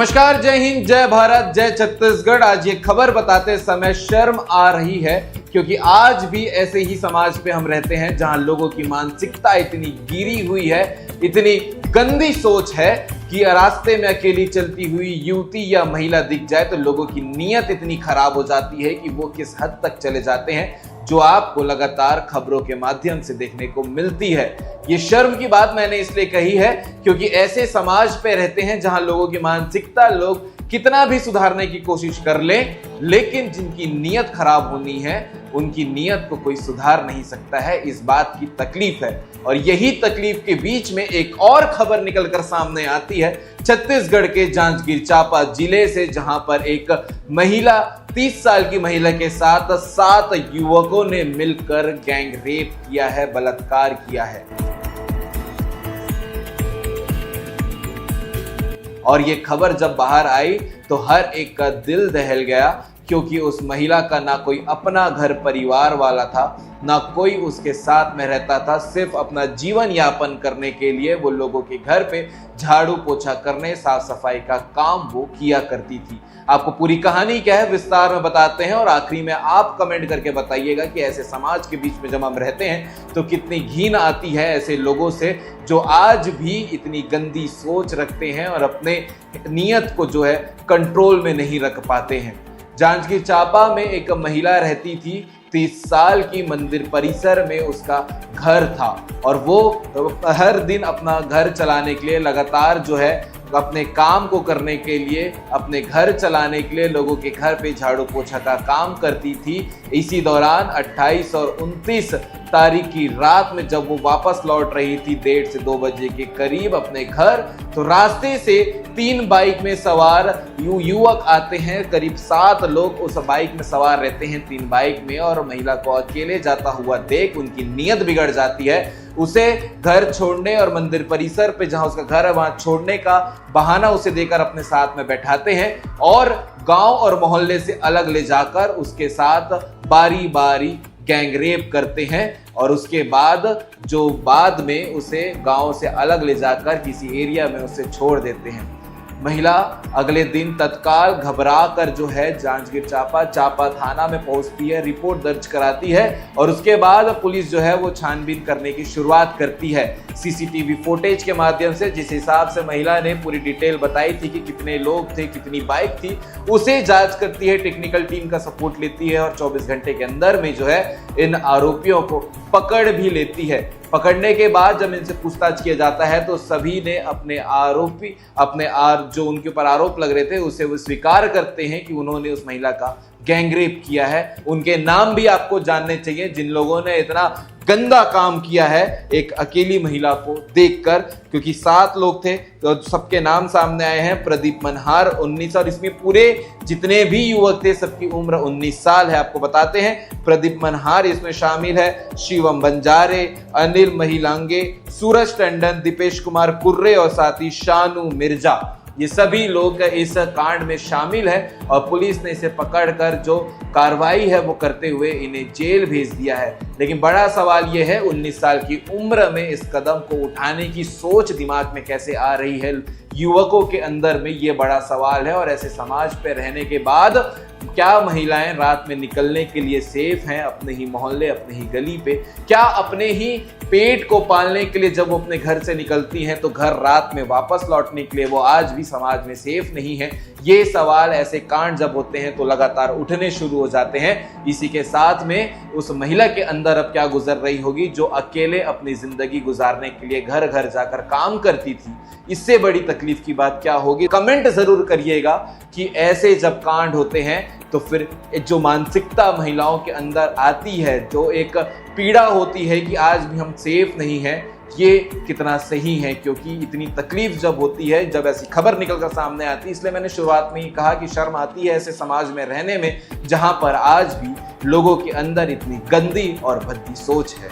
नमस्कार, जय हिंद, जय भारत, जय छत्तीसगढ़। आज ये खबर बताते समय शर्म आ रही है क्योंकि आज भी ऐसे ही समाज पे हम रहते हैं जहां लोगों की मानसिकता इतनी गिरी हुई है, इतनी गंदी सोच है कि रास्ते में अकेली चलती हुई युवती या महिला दिख जाए तो लोगों की नीयत इतनी खराब हो जाती है कि वो किस हद तक चले जाते हैं, जो आपको लगातार खबरों के माध्यम से देखने को मिलती है। ये शर्म की बात मैंने इसलिए कही है क्योंकि ऐसे समाज पे रहते हैं जहां लोगों की मानसिकता लोग कितना भी सुधारने की कोशिश कर लें, लेकिन जिनकी नीयत खराब होनी है उनकी नीयत को कोई सुधार नहीं सकता है। इस बात की तकलीफ है और यही तकलीफ के बीच में एक और खबर निकलकर सामने आती है छत्तीसगढ़ के जांजगीर चांपा जिले से, जहां पर एक महिला 30 साल की महिला के साथ 7 युवकों ने मिलकर गैंग रेप किया है, बलात्कार किया है। और ये खबर जब बाहर आई तो हर एक का दिल दहल गया क्योंकि उस महिला का ना कोई अपना घर परिवार वाला था, ना कोई उसके साथ में रहता था। सिर्फ अपना जीवन यापन करने के लिए वो लोगों के घर पे झाड़ू पोछा करने, साफ सफाई का काम वो किया करती थी। आपको पूरी कहानी क्या है विस्तार में बताते हैं और आखिरी में आप कमेंट करके बताइएगा कि ऐसे समाज के बीच में जब हम रहते हैं तो कितनी घिन आती है ऐसे लोगों से जो आज भी इतनी गंदी सोच रखते हैं और अपने नीयत को जो है कंट्रोल में नहीं रख पाते हैं। जांजगीर चांपा में एक महिला रहती थी, 30 साल की, मंदिर परिसर में उसका घर था और वो हर दिन अपना घर चलाने के लिए लगातार जो है अपने काम को करने के लिए, अपने घर चलाने के लिए लोगों के घर पे झाड़ू पोछा का काम करती थी। इसी दौरान 28 और 29 तारीख की रात में जब वो वापस लौट रही थी 1:30 से 2 बजे के करीब अपने घर, तो रास्ते से 3 बाइक में सवार युवक आते हैं। करीब 7 लोग उस बाइक में सवार रहते हैं, 3 बाइक में, और महिला को अकेले जाता हुआ देख उनकी नीयत बिगड़ जाती है। उसे घर छोड़ने और मंदिर परिसर पे जहां उसका घर है वहां छोड़ने का बहाना उसे देकर अपने साथ में बैठाते हैं और गांव और मोहल्ले से अलग ले जाकर उसके साथ बारी बारी गैंग रेप करते हैं और उसके बाद में उसे गांव से अलग ले जाकर किसी एरिया में उसे छोड़ देते हैं। महिला अगले दिन तत्काल घबरा कर जो है जांजगीर चांपा थाना में पहुंचती है, रिपोर्ट दर्ज कराती है और उसके बाद पुलिस जो है वो छानबीन करने की शुरुआत करती है सीसीटीवी फुटेज के माध्यम से। जिस हिसाब से महिला ने पूरी डिटेल बताई थी कि कितने लोग थे, कितनी बाइक थी, उसे जांच करती है, टेक्निकल टीम का सपोर्ट लेती है और 24 घंटे के अंदर में जो है इन आरोपियों को पकड़ भी लेती है। पकड़ने के बाद जब इनसे पूछताछ किया जाता है तो सभी ने जो उनके ऊपर आरोप लग रहे थे उसे वो स्वीकार करते हैं कि उन्होंने उस महिला का गैंग रेप किया है। उनके नाम भी आपको जानने चाहिए जिन लोगों ने इतना गंदा काम किया है एक अकेली महिला को देखकर, क्योंकि 7 लोग थे तो सबके नाम सामने आए हैं। प्रदीप मनहार 19, और इसमें पूरे जितने भी युवक थे सबकी उम्र 19 साल है। आपको बताते हैं प्रदीप मनहार इसमें शामिल है, शिवम बंजारे, अनिल महिलांगे, सूरज टंडन, दीपेश कुमार कुर्रे और साथ ही शानू मिर्जा, ये सभी लोग इस कांड में शामिल है और पुलिस ने इसे पकड़कर जो कार्रवाई है वो करते हुए इन्हें जेल भेज दिया है। लेकिन बड़ा सवाल ये है 19 साल की उम्र में इस कदम को उठाने की सोच दिमाग में कैसे आ रही है युवकों के अंदर में, ये बड़ा सवाल है। और ऐसे समाज पे रहने के बाद क्या महिलाएं रात में निकलने के लिए सेफ हैं अपने ही मोहल्ले, अपने ही गली पे? क्या अपने ही पेट को पालने के लिए जब वो अपने घर से निकलती हैं तो घर रात में वापस लौटने के लिए वो आज भी समाज में सेफ नहीं है? ये सवाल ऐसे कांड जब होते हैं तो लगातार उठने शुरू हो जाते हैं। इसी के साथ में उस महिला के अंदर अब क्या गुजर रही होगी जो अकेले अपनी जिंदगी गुजारने के लिए घर घर जाकर काम करती थी? इससे बड़ी तकलीफ की बात क्या होगी? कमेंट जरूर करिएगा कि ऐसे जब कांड होते हैं तो फिर जो मानसिकता महिलाओं के अंदर आती है, जो एक पीड़ा होती है कि आज भी हम सेफ नहीं हैं, ये कितना सही है। क्योंकि इतनी तकलीफ जब होती है, जब ऐसी खबर निकलकर सामने आती है, इसलिए मैंने शुरुआत में ही कहा कि शर्म आती है ऐसे समाज में रहने में जहां पर आज भी लोगों के अंदर इतनी गंदी और भद्दी सोच है।